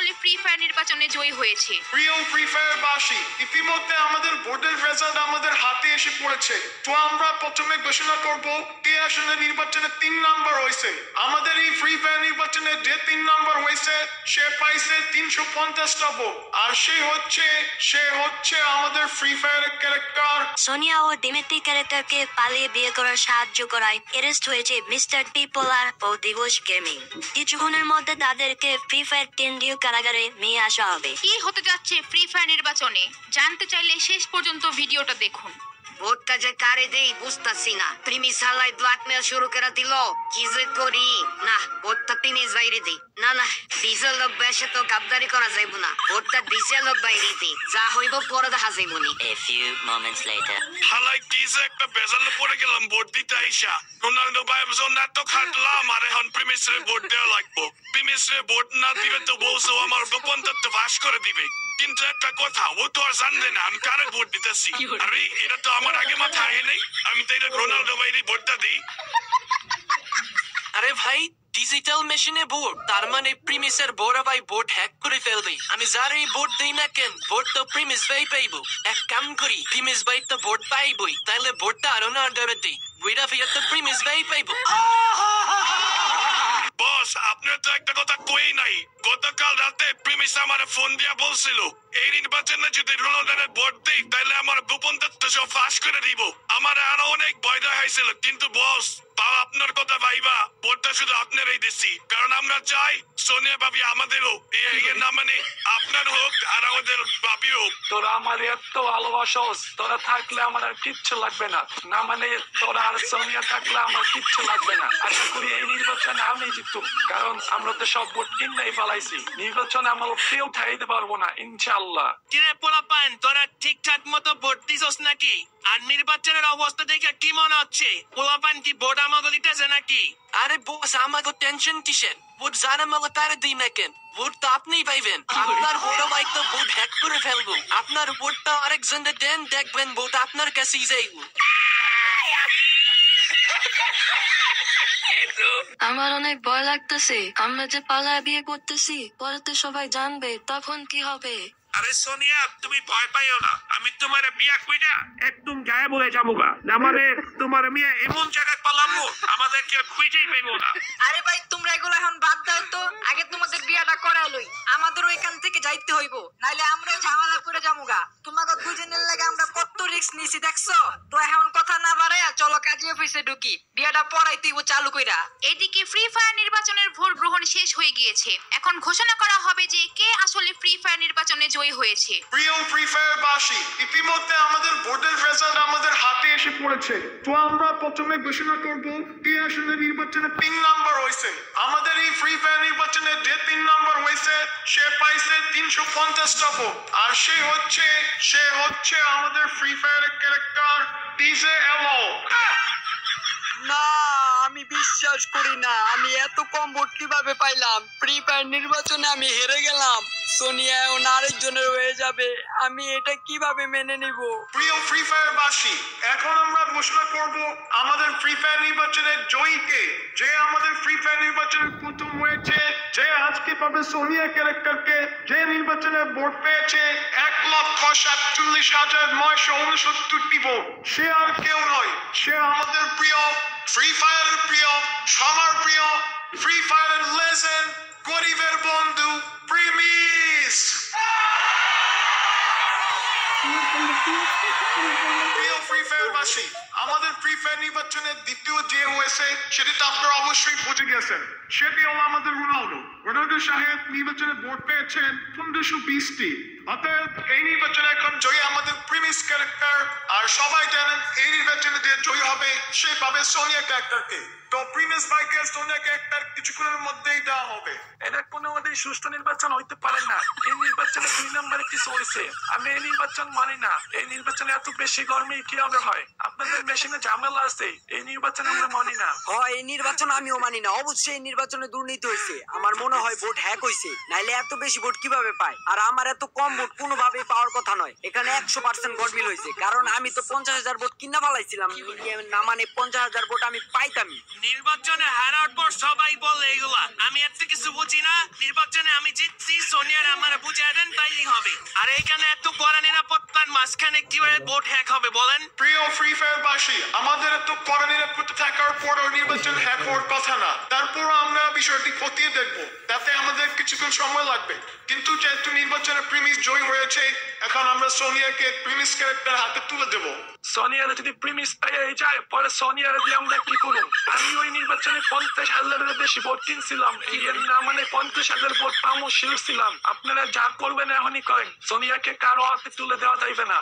আসলে free fire নির্বাচনে জয়ী হয়েছে? প্রিয় ফ্রি ফায়ার বাসী, ইতিমধ্যে আমাদের ভোটের রেজাল্ট আমাদের হাতে এসে পড়েছে। তো আমরা প্রথমে ঘোষণা করব কে আসলে নির্বাচনে 3 নাম্বার হয়েছে। আমাদের এই ফ্রি ফায়ার নির্বাচনে যে 3 নাম্বার হয়েছে সে পাইছে 350টা ভোট। আর সে হচ্ছে আমাদের ফ্রি ফায়ারের ক্যারেক্টার সোনিয়া ও ডিমিত্রি ক্যারেক্টারকে পালিয়ে বিয়ে করার সাহায্য করায় অ্যারেস্ট হয়েছে মিস্টার পিপলার ও দিবস গেমিং। কিছুক্ষণের মধ্যে তাদেরকে ফ্রি ফায়ার কেন্দ্রীয় কারাগারে নিয়ে আসা হবে। কি হতে যাচ্ছে ফ্রি ফায়ার নির্বাচনে জানতে চাইলে শেষ পর্যন্ত ভিডিওটা দেখুন। ভোটটা যে কারে দেই বুঝতাছি না। প্রিমিস হালাই ব্ল্যাকমেল শুরু করে দিল, কি যে করি। না, ভোটটা প্রিমিস বাইরে দেই। না ডিজেল লোক বেশে তো গাবদারি করা যাইব না। ভোটটা ডিজেল লোক বাইরে দেই, যা হইব পরে দেখা যাইবনি। A few moments later. হালাই কি যে একটা বেজালে পড়ে গেলাম ভোট দিতে আইসা। রোনাল্ডো ভাইবজন এত খাটলাম আর এখন প্রিমিসরে ভোট দেওয়া লাগবো। প্রিমিসরে ভোট না দিবে তো বলছো আমার গোপন তথ্য ফাঁস করে দিবে। কিন্তু একটা কথা, ও তো আর জানবে না আমি কারে ভোট দিতেছি। আরে এটা তো আমার আগে মাথায় আগে নেই। আমি তো এটা রোনাল্ডো ভাইয়েরই ভোটটা দিই। আরে ভাই, ডিজিটাল মেশিনে ভোট, তার মানে প্রিমিসের বড় ভাই ভোট হ্যাক করে ফেলবে। আমি যারই ভোট দেই না কেন, ভোট তো প্রিমিস ভাই পাইব। এক কাম করি, প্রিমিস ভাই তো ভোট পাইবই, তাইলে ভোটটা আরো না দেবে দিই। বুইরা ফিয়া তো প্রিমিস ভাই পাইব। বস, আপনার তো একটা কথা কই নাই। গতকাল রাতে প্রিমিস আমার ফোন দিয়া বলছিল এই নির্বাচনে যদি রোনাল্ডোর ভোট দেই তাহলে আমার গোপন তথ্য সব ফাঁস করে দিব। আমার আরো অনেক ভয় দেখাইছিল, কিন্তু বস তাও আপনার কথা ভাইবা ভোটটা শুধু আপনারই দিছি। কারণ আমরা চাই সোনিয়া ভাবি আমাদেরও না মানে আপনার হোক আর আমাদের ভাবি হোক। তোরা আমার এত ভালোবাসস, তোরা থাকলে আমার আর কিচ্ছু লাগবে না। না মানে তোরা আর সোনিয়া থাকলে আমার কিচ্ছু লাগবে না। আশা করি এই নির্বাচনে আমি জিতু, কারণ আমরা তো সব ভোট কিনাই ফেলাইছি। নির্বাচনে আমরা কেউ ঠাইতে পারবো না ইনশাআল্লাহ। কিরে পোলাপান, তোরা ঠিকঠাক মতো ভোট দিছস নাকি? আর নির্বাচনের অবস্থা দেখে কি মনে হচ্ছে? পোলাপান কি ভোট আমাকে দিতেছে নাকি? আরে বস, আমাকে টেনশন কিসের? ভোট যারা মালা তারা দিই না কেন, ভোট তো আপনিই পাইবেন। আপনার বড় ভাই তো ভোট হ্যাক করে ফেলবো। আপনার ভোটটা আরেকজনকে দেন, দেখবেন ভোট আপনার কাছেই যাইব। আমার অনেক ভয় লাগতেছে। আমরা যে পালায় বিয়ে করতেছি, পরে তো সবাই জানবে, তখন কি হবে? আরে সোনিয়া, তুমি ভয় পাইও না। আমি তোমার বিয়া কইরা একদম গায়েব হয়ে যাবো গা। না মানে তোমার মিয়া এমন জায়গায় পালাবো আমাদেরকে খুঁজেই পাইবো না। আরে ভাই, তোমরা এগুলো এখন বাদ দাও তো। আগে তোমাদের বিয়াটা করালই, আমাদেরও এখান থেকে যাইতে হইব, নাইলে আমরাও ঝামেলা করে যামুগা। তোমাকে খুঁজে নিলে লাগে আমরা কত রিস্ক নিছি দেখছো। তো এখন কথা না বাড়াইয়া চলো কাজী অফিসে ঢুকি, বিয়াটা পড়াইতে হইব চালু কইরা। এদিকে ফ্রি ফায়ার নির্বাচনের ভোট গ্রহণ শেষ হয়ে গিয়েছে। এখন ঘোষণা করা হবে যে কে আসলে ফ্রি ফায়ার নির্বাচনে জয়ী হয়েছে। প্রিয় ফ্রি ফায়ার বাসী, ইতিমধ্যে আমাদের ভোটের রেজাল্ট আমাদের হাতে এসে পড়েছে। তো আমরা প্রথমে ঘোষণা করব কে আসলে নির্বাচনে 3 নাম্বার হয়েছে। আমাদের এই ফ্রি ফায়ার নির্বাচনে যে 3 নাম্বার হয়েছে সে পাইছে 350টা ভোট। আর সে হচ্ছে আমাদের ফ্রি ফায়ারের ক্যারেক্টার ডিজে এলো। না, আমি বিশ্বাস করি না। আমি এত কম ভোট কিভাবে পাইলাম? ফ্রি ফায়ার নির্বাচনে আমি হেরে গেলাম। সোনিয়া ও আরেকজনের হয়ে যাবে, আমি এটা কিভাবে মেনে নিব? প্রিয় ফ্রি ফায়ার বাসী, এখন আমরা ঘোষণা করব আমাদের ফ্রি ফায়ার নির্বাচনের জয়ীকে। যে আমাদের ফ্রি ফায়ার নির্বাচনে প্রথম হয়েছে, যে আজকে পাবে সোনিয়া ক্যারেক্টারকে, যে নির্বাচনে ভোট পেয়েছে 1,47,969টি ভোট, সে আর কেউ নয়, সে আমাদের প্রিয় ফ্রি ফায়ারের প্রিয়, সবার প্রিয় ফ্রি ফায়ারের লেজেন্ড, গরিবের বন্ধু প্রিমিস। প্রিয় ফ্রি ফায়ার বাসী, আমাদের ফ্রি ফায়ার নির্বাচনের দ্বিতীয় যে হয়েছে সেটি তো আপনারা অবশ্যই বুঝে গেছেন। সেটি হলো আমাদের রোনাল্ডো সাহেব নির্বাচনে ভোট পেয়েছেন 1520টি। অতএব এই নির্বাচনে এখন জয়ী আমাদের প্রিমিস ক্যারেক্টার। আর সবাই জানেন এই নির্বাচনে যে জয়ী হবে সে পাবে সোনিয়া ক্যারেক্টারকে। তো প্রিমিস ভাইকে সোনিয়া ক্যারেক্টার কিছুক্ষণের মধ্যেই দেওয়া হবে। এটা কোনো মতেই সুষ্ঠু নির্বাচন হইতে পারে না। এই নির্বাচনে 2 নম্বরে কিছু হয়েছে। আমি এই নির্বাচন মানি না। এই নির্বাচনে এত বেশি গরমে কিভাবে হয়? আপনাদের মেশিনে ঝামেলা আছে, এই নির্বাচন আমরা মানি না। হয় এই নির্বাচন আমিও মানি না, অবশ্যই এই নির্বাচনে দুর্নীতি হয়েছে। আমার মনে হয় ভোট হ্যাক হয়েছে, নাইলে এত বেশি ভোট কিভাবে পায়? আর আমার এত কম ভোট কোনোভাবেই পাওয়ার কথা নয়। এখানে 100% ভোট মিল হয়েছে, কারণ আমি তো 50,000 ভোট কিনা ফেলাইছিলাম না, মানে 50,000 ভোট আমি পাইতামই। নির্বাচনে হারার পর সবাই বলে এগুলা, আমি এত কিছু বুঝি না। নির্বাচনে আমি জিতছি, সোনিয়ার আমার বুঝিয়ে দেন তাইই হবে। আর এখানে এত কড়া নিরাপত্তার মাঝখানে কিভাবে ভোট হ্যাক হবে বলেন? প্রিয় ফ্রি ফায়ার বাসী, আমাদের এত কড়া নিরাপত্তা থাকার পরও নির্বাচন হ্যাক হওয়ার কথা না। তারপরও আমরা বিষয়টি খতিয়ে দেখবো, তাতে আমাদের কিছুক্ষণ সময় লাগবে। কিন্তু যেহেতু নির্বাচনে প্রিমিস জয়ী হয়েছে, এখন আমরা সোনিয়াকে প্রিমিস ক্যারেক্টার হাতে তুলে দেবো। সোনিয়ারে যদি প্রিমিস পেয়ে যায়, পরে সোনিয়ারে দিয়ে আমরা কি করব? আমি ওই নির্বাচনে 50,000-এর বেশি ভোট কিনছিলাম, এর না মানে 50,000 ভোট পাবো শিওর ছিলাম। আপনারা যা করবেন এখনই করেন, সোনিয়াকে কারো হাতে তুলে দেওয়া যাইবে না।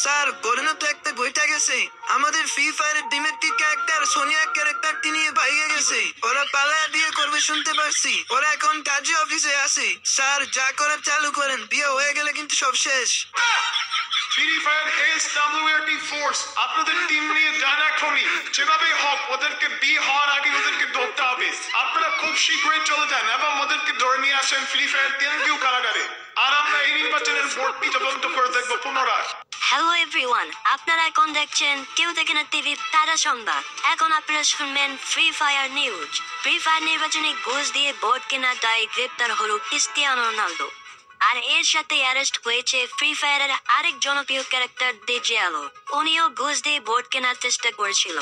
স্যার করোনা তো একটা বইটা গেছে, আমাদের ফ্রি ফায়ারের ডিমেটিক ক্যারেক্টার সোনিয়া ক্যারেক্টারটি নিয়ে ভাইগে গেছে। ওরা পালায়া বিয়ে করবে শুনতে পারছি, ওরা এখন কাজী অফিসে আছে। স্যার যা করার চালু করেন, বিয়ে হয়ে গেলে কিন্তু সব শেষ। ফ্রি ফায়ার SWRT ফোর্স আপনাদের টিম নিয়ে যান এখনই। যেভাবে হোক ওদেরকে বিয়ে হওয়ার আগে ওদেরকে ধরতে হবে। আপনারা খুব শীঘ্রই চলে যান এবং ওদেরকে ধরে নিয়ে আসেন ফ্রি ফায়ার কেন্দ্রীয় কারাগারে। আর আমরা এই নির্বাচনের ভোটটি তদন্ত করে দেখবো পুনরায়। হ্যালো এভরিওয়ান, আপনারা এখন দেখছেন কেউ দেখে না টিভি তারা সংবাদ। এখন আপনারা শুনবেন free fire news. Free fire নির্বাচনে ঘুষ দিয়ে ভোট কেনার দায়ে গ্রেপ্তার হলো ক্রিস্টিয়ানো রোনালদো। আর এর সাথে অ্যারেস্ট হয়েছে ফ্রি ফায়ারের আরেক জনপ্রিয় ক্যারেক্টার ডিজিয়ালো। উনিও ঘুষ দিয়ে ভোট কেনার চেষ্টা করেছিল।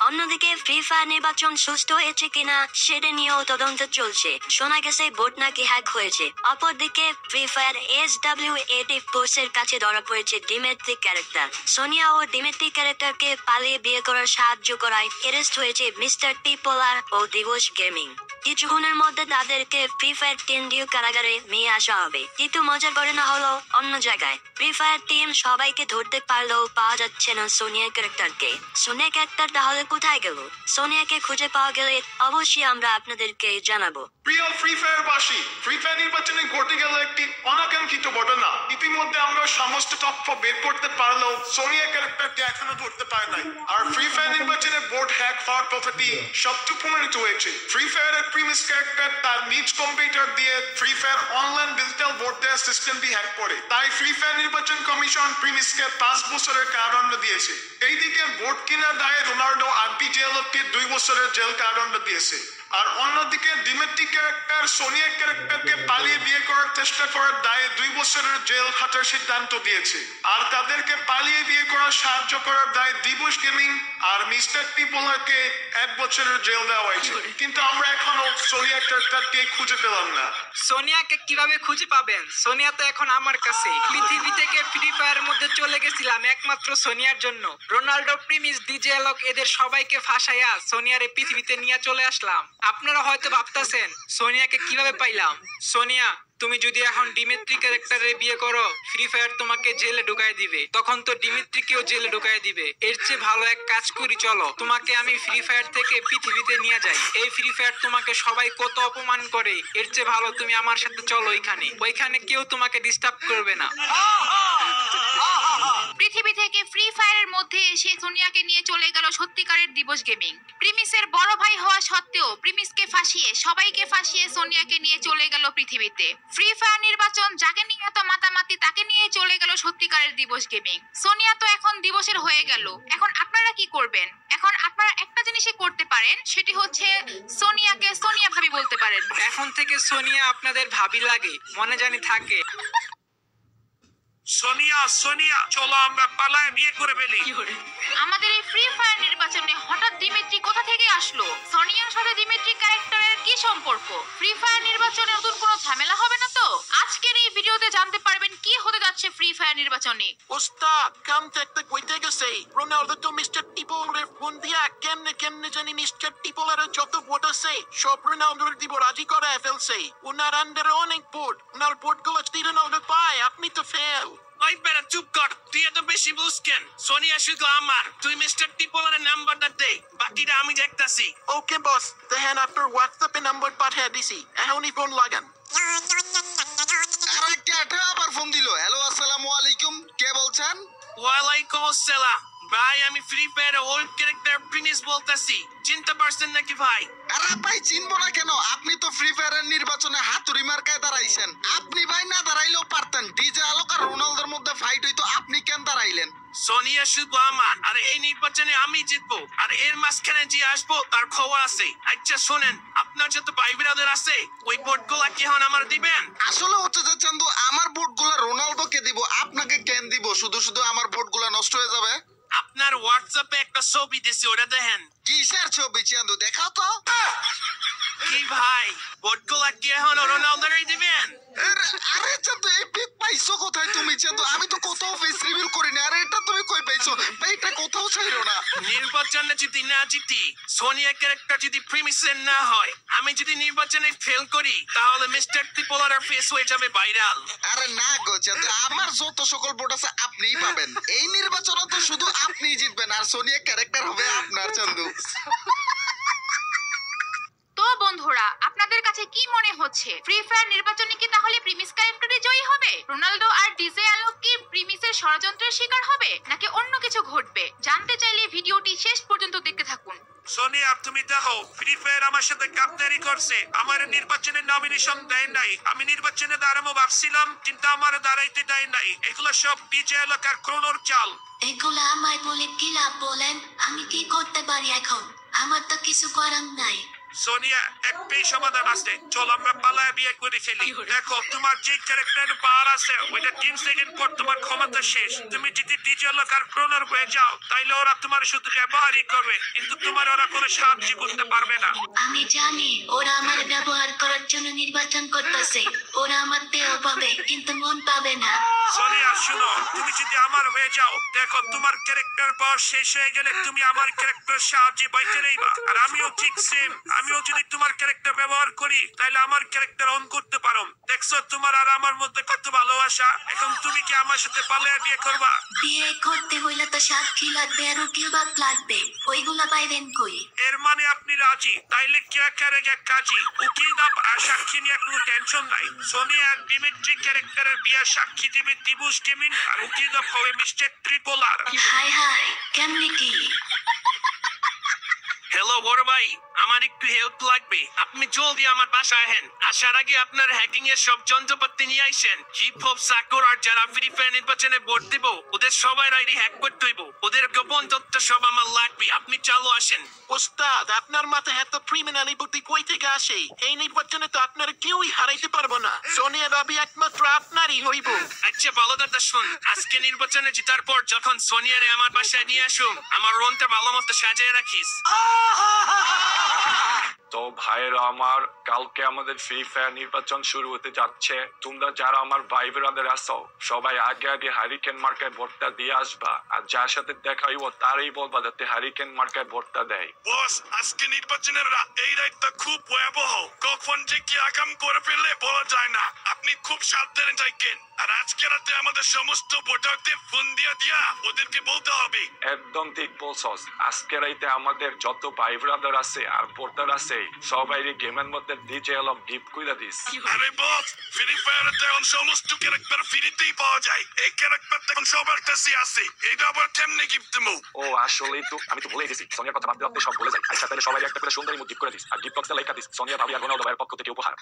অন্যদিকে ফ্রি ফায়ার নির্বাচন সুস্থ হয়েছে কিনা সেটা নিয়েও তদন্ত চলছে। শোনা গেছে ভোট নাকি হ্যাক হয়েছে। অপরদিকে ফ্রি ফায়ার SWAT ফোর্সের কাছে ধরা পড়েছে ডিমেট্রি ক্যারেক্টার। সোনিয়া ও ডিমেট্রি ক্যারেক্টারকে পালিয়ে বিয়ে করার সাহায্য করায় অ্যারেস্ট হয়েছে মিস্টার টিপোলার ও দিবস গেমিং। কিছুক্ষণের মধ্যে তাদেরকে ফ্রি ফায়ার কেন্দ্রীয় কারাগারে নিয়ে আসা হবে। কিন্তু মজার ঘটনা হলো অন্য জায়গায়। ফ্রি ফায়ার টিম সবাইকে ধরতে পারলেও পাওয়া যাচ্ছে না সোনিয়া ক্যারেক্টারকে। সোনিয়া ক্যারেক্টার তাহলে কোথায় গেল? সোনিয়াকে খুঁজে পাওয়া গেলে অবশ্যই আমরা আপনাদেরকে জানাবো। প্রিয় ফ্রি ফায়ার বাসী, ফ্রি ফায়ার নির্বাচনে ঘটে গেল একটি অনাকাঙ্ক্ষিত ঘটনা। ইতিমধ্যে আমরা সমস্ত তথ্য বের করতে পারলেও সোনিয়া ক্যারেক্টারকে এখনো ধরতে পারে নাই। আর ফ্রি ফায়ার নির্বাচনে ভোট হ্যাক হওয়ার কথাটি সত্য প্রমাণিত হয়েছে। ফ্রি ফায়ারের প্রিমিস ক্যারেক্টার তার নিজ কম্পিউটার দিয়ে free fire online digital vote দেওয়ার সিস্টেমটি হ্যাক করে। তাই ফ্রি ফায়ার নির্বাচন কমিশন প্রিমিসকে 5 বছরের কারাদণ্ড দিয়েছে। এইদিকে ভোট কেনার দায়ে রোনাল্ডো আর ডিজিয়ালোকে 2 বছরের জেল কারাদণ্ড দিয়েছে। আর অন্যদিকে ডিমেট্রি ক্যারেক্টার সোনিয়া ক্যারেক্টারকে পালিয়ে বিয়ে করার চেষ্টা করার দায়ে 2 বছরের জেল খাটার সিদ্ধান্ত দিয়েছে। আর তাদেরকে পালিয়ে বিয়ে করার সাহায্য করার দায়ে দিবস গেমিং আর মিস্টার টিপোলারকে 1 বছরের জেল দেওয়া হয়েছে। কিন্তু আমরা এখনো সোনিয়া ক্যারেক্টারকে খুঁজে পেলাম না। সোনিয়াকে কিভাবে খুঁজে পাবেন? সোনিয়া তো এখন আমার কাছে। পৃথিবী থেকে ফ্রি ফায়ারের মধ্যে চলে গেছিলাম একমাত্র সোনিয়ার জন্য। রোনাল্ডো, প্রিমিস, ডিজিয়ালক এদের সবাইকে ফাঁসাইয়া সোনিয়ারে পৃথিবীতে নিয়ে চলে আসলাম। আপনারা হয়তো ভাবতেছেন সোনিয়াকে কিভাবে পাইলাম। সোনিয়া, তুমি যদি এখন ডিমিট্রি ক্যারেক্টারে বিয়ে করো, ফ্রি ফায়ার তোমাকে জেলে ঢুকাই দিবে। তখন তো ডিমিট্রিকেও জেলে ঢুকাই দিবে। এর চেয়ে ভালো এক কাজ করি, চলো তোমাকে আমি ফ্রি ফায়ার থেকে পৃথিবীতে নিয়ে যাই। এই ফ্রি ফায়ার তোমাকে সবাই কত অপমান করে, এর চেয়ে ভালো তুমি আমার সাথে চলো ওইখানে কেউ তোমাকে ডিস্টার্ব করবে না। পৃথিবী থেকে ফ্রি ফায়ারের মধ্যে এসে সোনিয়াকে নিয়ে চলে গেল সত্যিকারের দিবস গেমিং। প্রিমিসের বড় ভাই হওয়া সত্ত্বেও প্রিমিসকে ফাঁসিয়ে সবাইকে ফাঁসিয়ে সোনিয়াকে নিয়ে চলে গেল পৃথিবীতে। ফ্রি ফায়ার নির্বাচন যাকে নিয়ে এত মাতামাতি তাকে নিয়ে চলে গেল সত্যিকারের দিবস গেমিং। সোনিয়া তো এখন দিবসের হয়ে গেল। এখন আপনারা কি করবেন? এখন আপনারা একটা জিনিসই করতে পারেন, সেটি হচ্ছে সোনিয়াকে সোনিয়া ভাবি বলতে পারেন। এখন থেকে সোনিয়া আপনাদের ভাবি লাগে, মনে জানি থাকে। সোনিয়া সোনিয়া চলো আমরা পালায় বিয়ে করে ফেলি। আমাদের এই ফ্রি ফায়ার নির্বাচনে হঠাৎ দিমিত্রি কোথা থেকে আসলো? সোনিয়ার সাথে দিমিত্রি ক্যারেক্টারের কি সম্পর্ক? ফ্রি ফায়ার নির্বাচনে নতুন কোনো ঝামেলা হবে না তো? আজকের এই ভিডিওতে জানতে পারবেন কি হতে যাচ্ছে ফ্রি ফায়ার নির্বাচনে। ওস্তাদ কাম দেখতে কইতে গেছে রোনালদো তো মিস্টার টিপোলারের ফোন দিয়া কেমনে জানি মিস্টার টিপোলারের যত ভোট আছে সব রোনালদোর দিব রাজি করে ফেলছে। ওনার আন্ডারে অনেক ভোট, ওনার ভোটগুলো যদি রোনালদো পায় আপনি তো ফেল। ওই বেটা চুপ কর, তুই এত বেশি বুঝকেন? সোনিয়া শুধু আমার, তুই মিস্টার টিপোলারের নাম্বারটা দে, বাকিটা আমি দেখতাছি। ওকে বস, দেখেন আপনার হোয়াটসঅ্যাপে নাম্বার পাঠিয়ে দিছি, এখনই ফোন লাগান। আরে কেটে আবার ফোন দিল। হ্যালো আসসালামু আলাইকুম, কে বলছেন? ওয়ালাইকুম আসসালাম। ভাই আমি ফ্রি ফায়ারে ওল্ড ক্যারেক্টার প্রিমিস বলতাছি, চিনতে পারছেন নাকি ভাই? আরে ভাই চিনবো না কেন? আপনি তো ফ্রি ফায়ারের নির্বাচনে হাতুড়ি মার্কায় দাঁড়াইছেন। আপনি ভাই না দাঁড়াইলেও পারতেন। ডিজে আলোক আর রোনালদোর মধ্যে ফাইট হইতো, আপনি কেন দাঁড়াইলেন? সোনিয়া শুধু আমার, আর এই নির্বাচনে আমি জিতবো, আর এর মাঝখানে যে আসবো তার খবর আছে। আচ্ছা শোনেন, আপনার যত ভাই বিরাদের আছে ওই ভোটগুলা কি হন আমার দিবেন? আসলে হচ্ছে যে চান্দু, আমার ভোটগুলো রোনালদোকে দিব, আপনাকে কেন দিব? শুধু শুধু আমার ভোটগুলো নষ্ট হয়ে যাবে। আপনার হোয়াটসঅ্যাপে একটা ছবি দিছি, ওটা দেখেন। কিসের ছবি চান্দু, দেখাও তো। কি ভাই, ভোটগুলা কি এখন রোনালদোরই দিবেন? আরে চান্দু, এই পিক পাইছো কোথায় তুমি চান্দু? আমি তো কোথাও ফেস রিভিল করিনি। আরে এটা তুমি কই পাইছো ভাই? এটা কোথাও ছাইরো না। নির্বাচনে যদি না জিতি, সোনিয়া ক্যারেক্টার যদি প্রিমিসের না হয়, আমি যদি নির্বাচনে ফেল করি, তাহলে মিস্টার ত্রিপোলার ফেস হয়ে যাবে ভাইরাল। আরে না গো চান্দু, আমার যত সকল ভোট আছে আপনিই পাবেন। এই নির্বাচনে তো শুধু আপনিই জিতবেন, আর সোনিয়া ক্যারেক্টার হবে আপনার চান্দু। তো বন্ধুরা, আপনাদের কাছে কি মনে হচ্ছে, ফ্রি ফায়ার নির্বাচনে কি তাহলে প্রিমিস ক্যারেক্টারে জয়ী হবে? রোনালদো আর ডিজে আলোক কি প্রিমিসের ষড়যন্ত্রের শিকার হবে, নাকি অন্য কিছু ঘটবে? জানতে চাইলে ভিডিওটি শেষ পর্যন্ত দেখতে থাকুন। সোনিয়া তুমি দেখো, ফ্রি ফায়ার আমার সাথে গাদ্দারি করছে, আমার নির্বাচনে নমিনেশন দেয় নাই। আমি নির্বাচনে দাঁড়াবো ভাবছিলাম, কিন্তু আমার দাঁড়াইতে দেয় নাই। এগুলো সব ডিজে এলাকার ক্রোনোর চাল। এগুলা আমায় বলে কি লাভ বলেন? আমি কি করতে পারি এখন? আমার তো কিছু করার নাই। সোনিয়া একটাই সমাধান আছে, চল আমরা পালায় বিয়ে করে ফেলি। দেখো তোমার যে ক্যারেক্টার পাওয়ার আছে ওইটা 3 সেকেন্ড পর তোমার ক্ষমতা শেষ। তুমি যদি ডিজে এলাকার ক্রোনোর হয়ে যাও, তাইলে ওরা তোমার শুধু ব্যবহারই করবে, কিন্তু তোমার ওরা কোনো সাহায্য করতে পারবে না। আমি জানি ওরা আমার ব্যবহার করার জন্য নির্বাচন করতেছে। ওরা আমার দেহ পাবে, কিন্তু মন পাবে না। সোনিয়া শুনো, তুমি যদি আমার হয়ে যাও, দেখো তোমার ক্যারেক্টার পাওয়ার শেষ হয়ে গেলে তুমি আমার ক্যারেক্টার সাহায্যে বাইতে রইবা। আর আমিও ঠিক সেম, আমিও যদি তোমার ক্যারেক্টার ব্যবহার করি, তাহলে আমার ক্যারেক্টার অন করতে পারো। দেখছো তোমার আর আমার মধ্যে কত ভালোবাসা। এখন তুমি কি আমার সাথে পালিয়ে বিয়ে করবা? বিয়ে করতে হইলে তো সাক্ষী লাগবে আর উকিল বাদ লাগবে। ওইগুলা পাইবেন কই? এর মানে আপনি রাজি? তাইলে কে ক্যারেক্টার কাজী উকিল দাব আর সাক্ষী নিয়ে কোনো টেনশন নাই। সোনিয়া ডিমিট্রি ক্যারেক্টারের বিয়ে সাক্ষী দেবে দিবুস গেমিং, আর উকিল দাব হবে মিস্টার ত্রিপোলার। হাই হাই, কেমনে কি? হ্যালো বড় ভাই, আমার একটু হেল্প লাগবে। আপনি জলদি আমার বাসায় আহেন। আসার আগে আপনার হ্যাকিং এর সব যন্ত্রপাতি নিয়ে আইসেন। হিপ হপ সাকর আর যারা ফ্রি ফায়ার নির্বাচনে ভোট দিব, ওদের সবাই আইডি হ্যাক করতে হইব। ওদের গোপন তথ্য সব আমার লাগবে। আপনি চালু আসেন। ওস্তাদ, আপনার মাথায় এত ক্রিমিনালি বুদ্ধি কই থেকে আসে? এই নির্বাচনে তো আপনার কেউই হারাইতে পারবো না। সোনিয়া ভাবি একমাত্র আপনারই হইব। আচ্ছা ভালো কথা শুন, আজকে নির্বাচনে জেতার পর যখন সোনিয়ারে আমার বাসায় নিয়ে আসুন, আমার রুমটা ভালো মতো সাজিয়ে রাখিস। তো ভাইয়েরা আমার, কালকে আমাদের ফ্রি ফায়ার নির্বাচন শুরু হতে যাচ্ছে। তোমরা যারা আমার ভাই ব্রাদার আছো, সবাই আগে আগে হারিকেন মার্কায় ভোটটা দিয়ে আসবা। আর যার সাথে দেখা হইব তারই বলবা যাতে হারিকেন মার্কায় ভোটটা দেয়। বস, আজকে নির্বাচনের এই রাতটা খুব ভয়াবহ। কখন যে কি আকাম করে ফেললে বলা যায় না। আপনি খুব সাবধানে থাকেন। আর আজকে রাতে আমাদের সমস্ত ভোটারদের ফোন দিয়া ওদেরকে বলতে হবে। একদম ঠিক বলছস। আজকে রাইতে আমাদের যত ভাই ব্রাদার আছে আর ভোটার আছে, সবাই গেমের মধ্যে ডিজে আলম গিফট কইরা দিস। আরে বস, ফ্রি ফায়ারে এখন সমস্ত ক্যারেক্টার ফ্রিতেই পাওয়া যায়। এই ক্যারেক্টার এখন সবার কাছে আছে। এটা আবার কেমনে গিফট দেবো? ও আসলেই তো, আমি তো ভুলে গেছি। সোনিয়ার কথা ভাবতে ভাবতে সব ভুলে যাই। আচ্ছা তাহলে সবাই একটা করে সুন্দর ইমোট গিফট করে দিস, আর গিফট বক্সে লেখা দিস সোনিয়া ভাবি আর রোনালদো ভাইয়ের পক্ষ থেকে উপহার।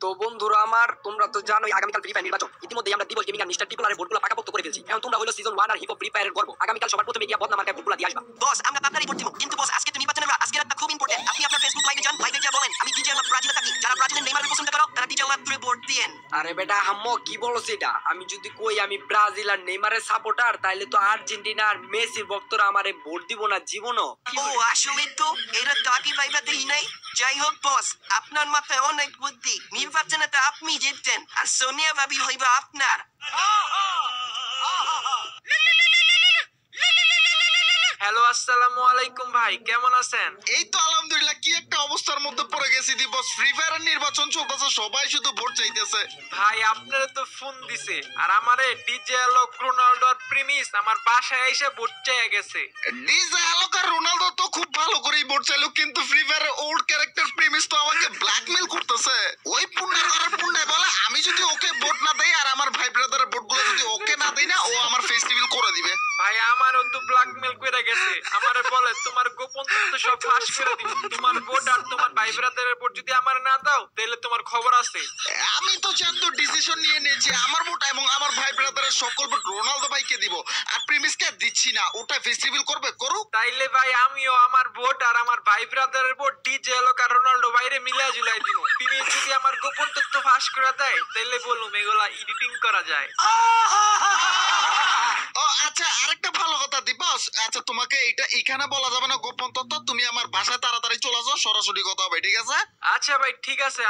তো বন্ধুরা আমার, তোমরা তো জানোই আগামীকাল ফ্রি ফায়ার নির্বাচন। ইতিমধ্যে আমরা দিবস গেমিং আর মিস্টার টিপলারের ভোটগুলো পাকাপোক্ত করে ফেলছি। এখন তোমরা হলো সিজন 1 আর হিপ হপ ফ্রি ফায়ারের গর্ব। আগামীকাল সবার প্রথমে গিয়া বদনা মার্কায় ভোটগুলো দিয়ে আসবা। বস, আমরা আপনারই ভোট দিব। কিন্তু বস, আজকে তো নির্বাচনের রাত, আজকের রাতটা খুব ইম্পর্টেন্ট। আপনি আপনার ফেসবুক লাইভে যান, লাইভে গিয়ে বলেন আমি ডিজে আলম ব্রাজিলে থাকি। যারা ব্রাজিলের নেইমারকে পছন্দ করো, তারা ডিজে আলমকে ভোট দিয়েন। আরে বেটা হাম্মো, কি বলছ এটা? আমি যদি কই আমি ব্রাজিল আর নেইমারের সাপোর্টার, তাইলে তো আর্জেন্টিনা আর মেসির ভক্তরা আমারে ভোট দিব না জীবনও। ও আসলে তো এটা তাকি ভাইবাতেই নাই। যাই হোক বস, আপনার মাথায় অনেক বুদ্ধি। নির্বাচনে তো আপনি জিততেন, আর সোনিয়া ভাবি হইবা আপনার। হ্যালো, আসসালামু আলাইকুম ভাই, কেমন আছেন? এই তো আলহামদুলিল্লাহ। কি একটা অবস্থার মধ্যে পড়ে গেছি দিবস। ফ্রি ফায়ারের নির্বাচন চলতেছে, সবাই শুধু ভোট চাইতেছে। ভাই আপনারা তো ফোন দিছে, আর আমারে ডিজে আলোক রোনালদো আর প্রিমিস আমার বাসায় এসে ভোট চেয়ে গেছে। ডিজে আলোক আর রোনালদো তো খুব ভালো করেই ভোট চাইলো, কিন্তু ফ্রি ফায়ারের ওল্ড ক্যারেক্টার প্রেমিস তো আমাকে ব্ল্যাকমেল করতেছে। ওই পুণ্যের ঘরের পুণ্যে বলে আমি যদি ওকে ভোট না দেই আর আমার ভাই ব্রাদারের ভোটগুলো যদি ওকে না দেই না, ও আমার ফেস্টিভ্যাল করে দিবে। ভাই আমারও তো আমারে বলে তোমার গোপন তথ্য সব ফাঁস করে দিব। তোমার ভোট আর তোমার ভাই ব্রাদারের ভোট যদি আমার না দাও তাহলে তোমার খবর আছে। আমি তো জানতো ডিসিশন নিয়ে নিয়েছি আমার ভোট এবং আমার ভাই ব্রাদারের সকল ভোট রোনালদো ভাইকে দিব, আর প্রিমিসকে দিচ্ছি না। ওটা ফেস্টিভ্যাল করবে করুক। তাইলে ভাই আমিও আমার ভোট আর আমার ভাই ব্রাদারের ভোট ডিজে এলোকা রোনাল্ডো বাইরে মিলাই জুলাই দিব। তিনি যদি আমার গোপন তথ্য ফাঁস করে দেয় তাইলে বলুম এগুলা এডিটিং করা যায়। ও আচ্ছা, আরেকটা ভালো কথা দিবাস, আচ্ছা তোমাকে এটা এখানে বলা যাবে না গোপন তথ্য, তুমি আমার বাসায় তাড়াতাড়ি চলে যাও, সরাসরি কথা হবে, ঠিক আছে? আচ্ছা ভাই ঠিক আছে।